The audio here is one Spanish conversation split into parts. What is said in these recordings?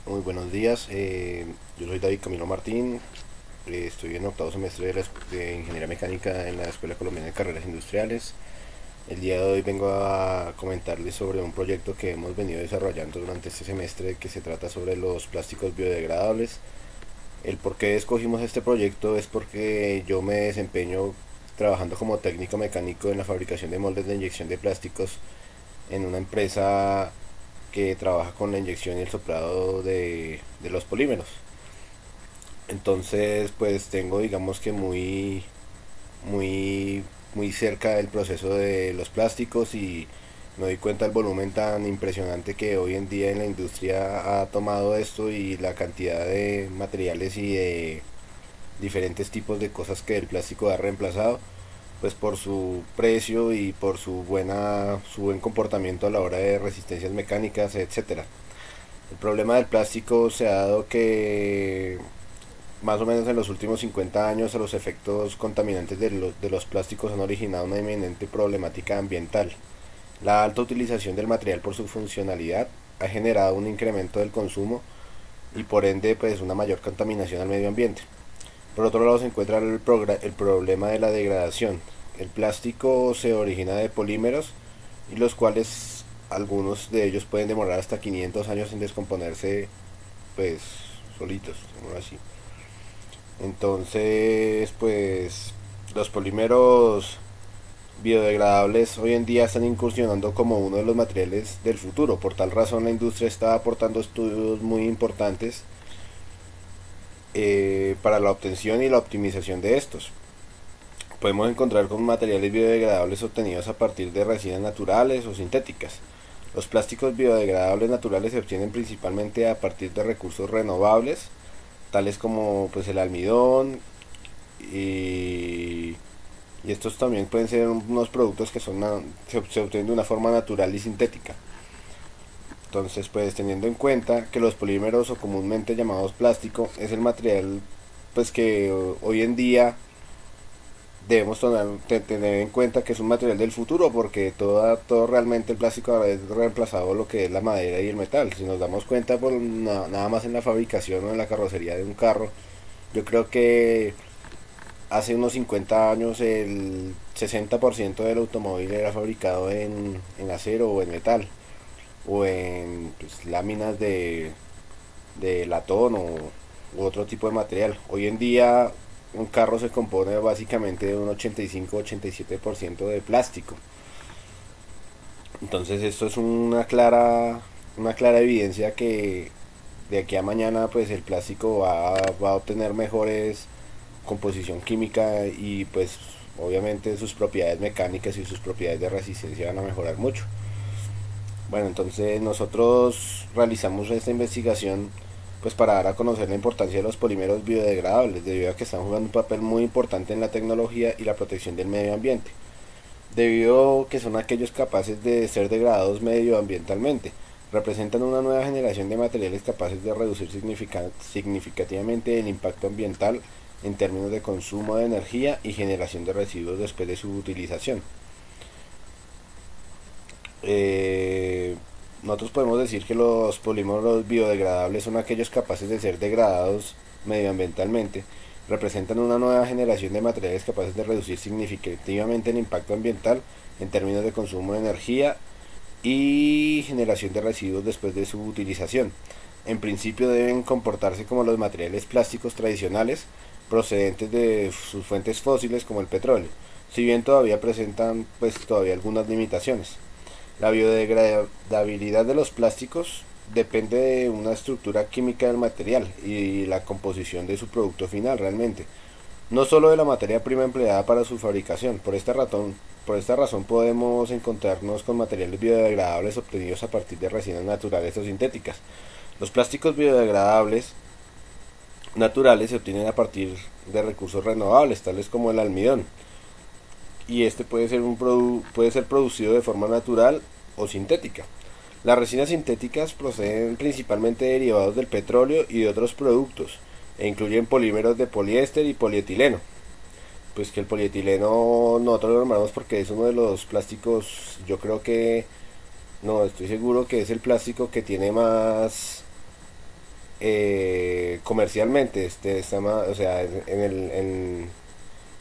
Muy buenos días, yo soy David Camilo Martín, estoy en octavo semestre de Ingeniería Mecánica en la Escuela Colombiana de Carreras Industriales. El día de hoy vengo a comentarles sobre un proyecto que hemos venido desarrollando durante este semestre que se trata sobre los plásticos biodegradables. El por qué escogimos este proyecto es porque yo me desempeño trabajando como técnico mecánico en la fabricación de moldes de inyección de plásticos en una empresa que trabaja con la inyección y el soplado de los polímeros. Entonces, pues tengo, digamos que muy cerca del proceso de los plásticos y me doy cuenta del volumen tan impresionante que hoy en día en la industria ha tomado esto y la cantidad de materiales y de diferentes tipos de cosas que el plástico ha reemplazado, pues por su precio y por su buen comportamiento a la hora de resistencias mecánicas, etcétera. El problema del plástico se ha dado que más o menos en los últimos 50 años los efectos contaminantes de los plásticos han originado una eminente problemática ambiental. La alta utilización del material por su funcionalidad ha generado un incremento del consumo y por ende pues una mayor contaminación al medio ambiente. Por otro lado se encuentra el problema de la degradación. El plástico se origina de polímeros y los cuales algunos de ellos pueden demorar hasta 500 años en descomponerse pues solitos, así. Entonces, pues los polímeros biodegradables hoy en día están incursionando como uno de los materiales del futuro. Por tal razón, la industria está aportando estudios muy importantes para la obtención y la optimización de estos. Podemos encontrar con materiales biodegradables obtenidos a partir de resinas naturales o sintéticas. Los plásticos biodegradables naturales se obtienen principalmente a partir de recursos renovables, tales como pues el almidón y, y estos también pueden ser unos productos que se obtienen de una forma natural y sintética. Entonces, pues teniendo en cuenta que los polímeros o comúnmente llamados plástico es el material pues que hoy en día debemos tener en cuenta que es un material del futuro porque todo realmente el plástico ha reemplazado lo que es la madera y el metal. Si nos damos cuenta por nada más en la fabricación o en la carrocería de un carro, yo creo que hace unos 50 años el 60% del automóvil era fabricado en acero o en metal o en pues, láminas de latón u otro tipo de material. Hoy en día un carro se compone básicamente de un 85-87% de plástico. Entonces esto es una clara evidencia que de aquí a mañana pues el plástico va a obtener mejores composición química y pues obviamente sus propiedades mecánicas y sus propiedades de resistencia van a mejorar mucho. Bueno, entonces nosotros realizamos esta investigación pues para dar a conocer la importancia de los polímeros biodegradables, debido a que están jugando un papel muy importante en la tecnología y la protección del medio ambiente, debido a que son aquellos capaces de ser degradados medioambientalmente. Representan una nueva generación de materiales capaces de reducir significativamente el impacto ambiental en términos de consumo de energía y generación de residuos después de su utilización. Eh, Nosotros podemos decir que los polímeros biodegradables son aquellos capaces de ser degradados medioambientalmente, representan una nueva generación de materiales capaces de reducir significativamente el impacto ambiental en términos de consumo de energía y generación de residuos después de su utilización. En principio deben comportarse como los materiales plásticos tradicionales procedentes de sus fuentes fósiles como el petróleo, si bien todavía presentan pues todavía algunas limitaciones. La biodegradabilidad de los plásticos depende de una estructura química del material y la composición de su producto final realmente, no solo de la materia prima empleada para su fabricación. Por esta razón podemos encontrarnos con materiales biodegradables obtenidos a partir de resinas naturales o sintéticas. Los plásticos biodegradables naturales se obtienen a partir de recursos renovables, tales como el almidón, y este puede ser producido de forma natural o sintética. Las resinas sintéticas proceden principalmente de derivados del petróleo y de otros productos e incluyen polímeros de poliéster y polietileno. Pues que el polietileno nosotros lo nombramos porque es uno de los plásticos, yo creo que, no, estoy seguro que es el plástico que tiene comercialmente, o sea, en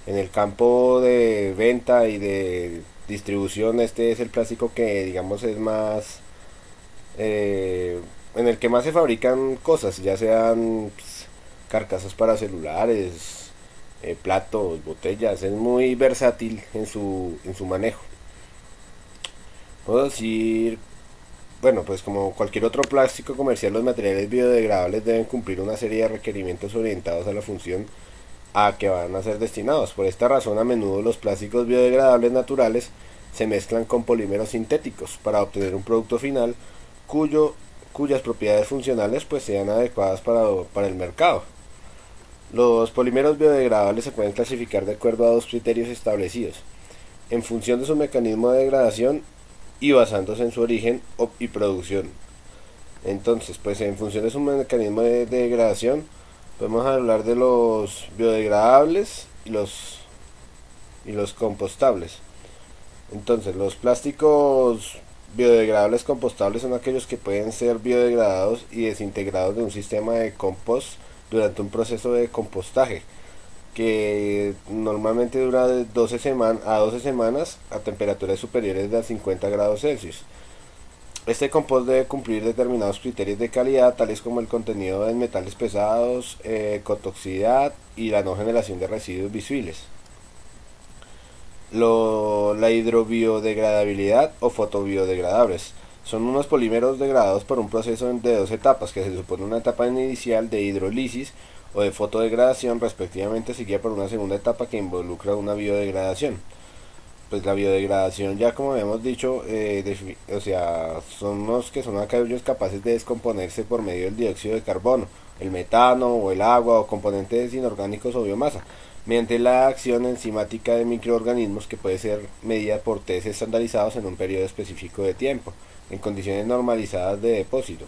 el campo de venta y de distribución, este es el plástico que digamos es más, en el que más se fabrican cosas, ya sean pues, carcasas para celulares, platos, botellas, es muy versátil en su manejo. Puedo decir, bueno, pues como cualquier otro plástico comercial, los materiales biodegradables deben cumplir una serie de requerimientos orientados a la función a que van a ser destinados. Por esta razón, a menudo los plásticos biodegradables naturales se mezclan con polímeros sintéticos para obtener un producto final cuyas propiedades funcionales pues sean adecuadas para el mercado. Los polímeros biodegradables se pueden clasificar de acuerdo a dos criterios establecidos, en función de su mecanismo de degradación y basándose en su origen y producción. Entonces, pues en función de su mecanismo de degradación, podemos hablar de los biodegradables y los compostables. Entonces, los plásticos biodegradables compostables son aquellos que pueden ser biodegradados y desintegrados de un sistema de compost durante un proceso de compostaje que normalmente dura de 12 semanas a temperaturas superiores de 50 grados Celsius. Este compost debe cumplir determinados criterios de calidad, tales como el contenido en metales pesados, ecotoxicidad y la no generación de residuos visibles. La hidrobiodegradabilidad o fotobiodegradables son unos polímeros degradados por un proceso de dos etapas, que se supone una etapa inicial de hidrólisis o de fotodegradación, respectivamente, seguida por una segunda etapa que involucra una biodegradación. Pues la biodegradación, ya como habíamos dicho, o sea, son los que son aquellos capaces de descomponerse por medio del dióxido de carbono, el metano o el agua o componentes inorgánicos o biomasa, mediante la acción enzimática de microorganismos que puede ser medida por test estandarizados en un periodo específico de tiempo, en condiciones normalizadas de depósito.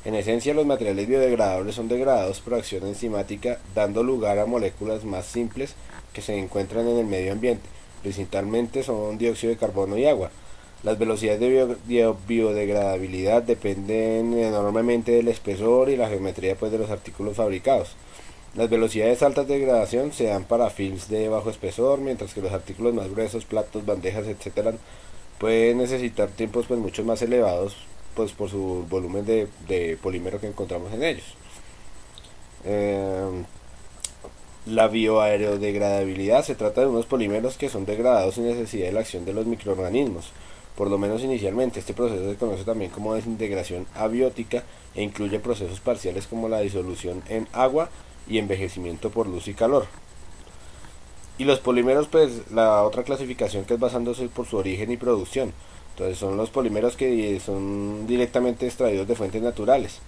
En esencia, los materiales biodegradables son degradados por acción enzimática, dando lugar a moléculas más simples que se encuentran en el medio ambiente. Principalmente son dióxido de carbono y agua. Las velocidades de biodegradabilidad dependen enormemente del espesor y la geometría pues, de los artículos fabricados. Las velocidades altas de degradación se dan para films de bajo espesor, mientras que los artículos más gruesos, platos, bandejas, etcétera, pueden necesitar tiempos pues, mucho más elevados pues, por su volumen de polímero que encontramos en ellos. La bioaerodegradabilidad se trata de unos polímeros que son degradados sin necesidad de la acción de los microorganismos, por lo menos inicialmente. Este proceso se conoce también como desintegración abiótica e incluye procesos parciales como la disolución en agua y envejecimiento por luz y calor. Y los polímeros, pues la otra clasificación que es basándose por su origen y producción. Entonces son los polímeros que son directamente extraídos de fuentes naturales,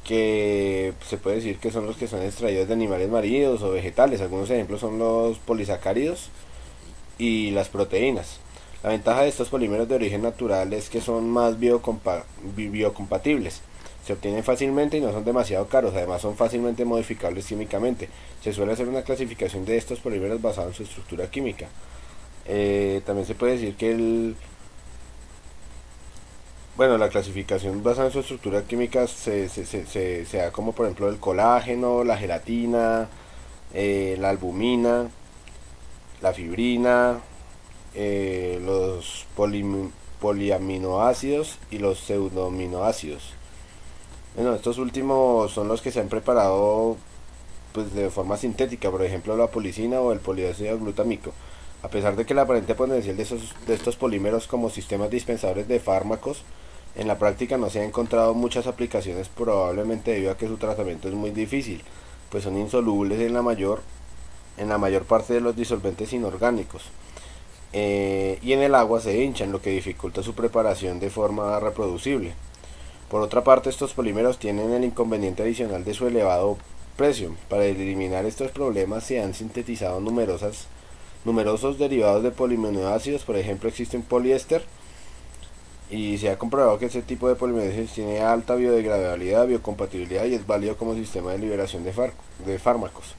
que se puede decir que son los que son extraídos de animales marinos o vegetales. Algunos ejemplos son los polisacáridos y las proteínas. La ventaja de estos polímeros de origen natural es que son más biocompatibles. Se obtienen fácilmente y no son demasiado caros, además son fácilmente modificables químicamente. Se suele hacer una clasificación de estos polímeros basada en su estructura química. También se puede decir que la clasificación basada en su estructura química se da como por ejemplo el colágeno, la gelatina, la albumina, la fibrina, los poliaminoácidos y los pseudoaminoácidos. Bueno, estos últimos son los que se han preparado pues, de forma sintética, por ejemplo la policina o el poliácido glutámico. A pesar de que el aparente potencial de estos polímeros como sistemas dispensadores de fármacos, en la práctica no se han encontrado muchas aplicaciones, probablemente debido a que su tratamiento es muy difícil, pues son insolubles en la mayor parte de los disolventes inorgánicos. Y en el agua se hinchan, lo que dificulta su preparación de forma reproducible. Por otra parte, estos polímeros tienen el inconveniente adicional de su elevado precio. Para eliminar estos problemas se han sintetizado numerosos derivados de poliaminoácidos. Por ejemplo, existe un poliéster y se ha comprobado que este tipo de poliaminoácidos tiene alta biodegradabilidad, biocompatibilidad y es válido como sistema de liberación de fármacos.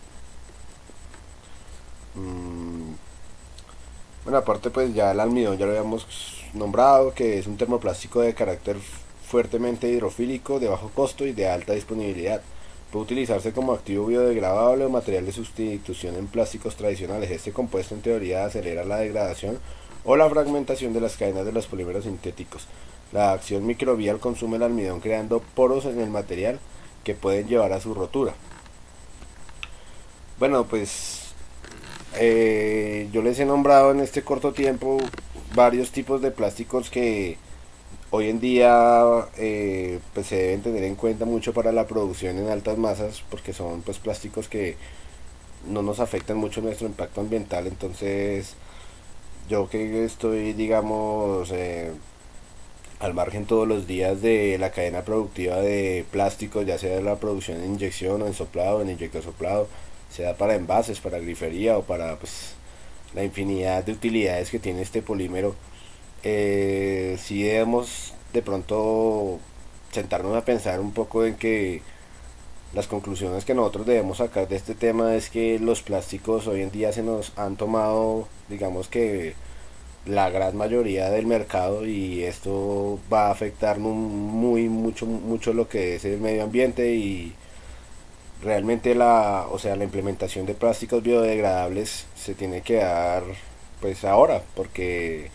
Bueno, aparte pues ya el almidón ya lo habíamos nombrado, que es un termoplástico de carácter fuertemente hidrofílico, de bajo costo y de alta disponibilidad. Puede utilizarse como activo biodegradable o material de sustitución en plásticos tradicionales. Este compuesto en teoría acelera la degradación o la fragmentación de las cadenas de los polímeros sintéticos. La acción microbial consume el almidón creando poros en el material que pueden llevar a su rotura. Bueno, pues yo les he nombrado en este corto tiempo varios tipos de plásticos que hoy en día pues se deben tener en cuenta mucho para la producción en altas masas, porque son pues plásticos que no nos afectan mucho nuestro impacto ambiental. Entonces yo que estoy, digamos, al margen todos los días de la cadena productiva de plásticos, ya sea la producción en inyección o en soplado, en inyector soplado, sea para envases, para grifería o para pues la infinidad de utilidades que tiene este polímero. Si debemos de pronto sentarnos a pensar un poco en que las conclusiones que nosotros debemos sacar de este tema es que los plásticos hoy en día se nos han tomado, digamos que la gran mayoría del mercado, y esto va a afectar mucho lo que es el medio ambiente. Y realmente la implementación de plásticos biodegradables se tiene que dar pues ahora, porque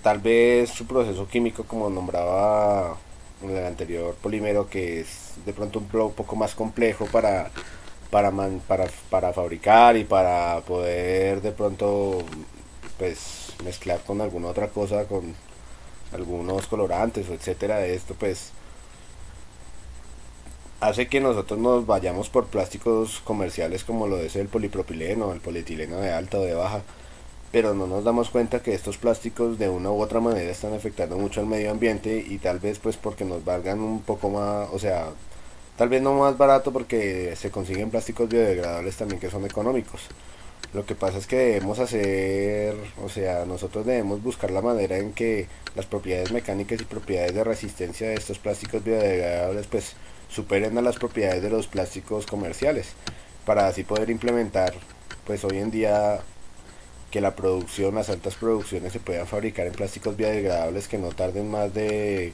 tal vez su proceso químico, como nombraba en el anterior polímero, que es de pronto un poco más complejo para fabricar y para poder de pronto pues mezclar con alguna otra cosa, con algunos colorantes o etcétera, de esto pues hace que nosotros nos vayamos por plásticos comerciales como lo es el polipropileno, el polietileno de alta o de baja, pero no nos damos cuenta que estos plásticos de una u otra manera están afectando mucho al medio ambiente, y tal vez pues porque nos valgan un poco más, o sea, tal vez no más barato, porque se consiguen plásticos biodegradables también que son económicos. Lo que pasa es que debemos hacer, o sea, nosotros debemos buscar la manera en que las propiedades mecánicas y propiedades de resistencia de estos plásticos biodegradables pues superen a las propiedades de los plásticos comerciales, para así poder implementar pues hoy en día que la producción, las altas producciones se puedan fabricar en plásticos biodegradables que no tarden más de,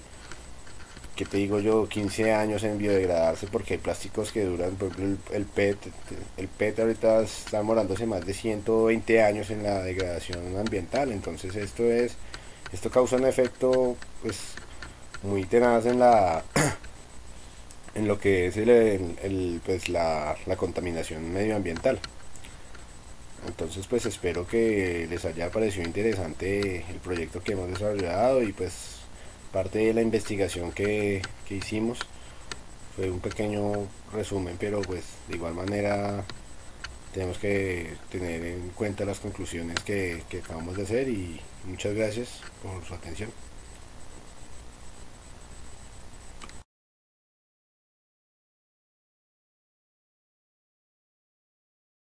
¿qué te digo yo?, 15 años en biodegradarse, porque hay plásticos que duran, por ejemplo, el PET ahorita está demorándose más de 120 años en la degradación ambiental. Entonces esto causa un efecto pues muy tenaz en lo que es pues la contaminación medioambiental. Entonces pues espero que les haya parecido interesante el proyecto que hemos desarrollado, y pues parte de la investigación que hicimos fue un pequeño resumen, pero pues de igual manera tenemos que tener en cuenta las conclusiones que acabamos de hacer. Y muchas gracias por su atención.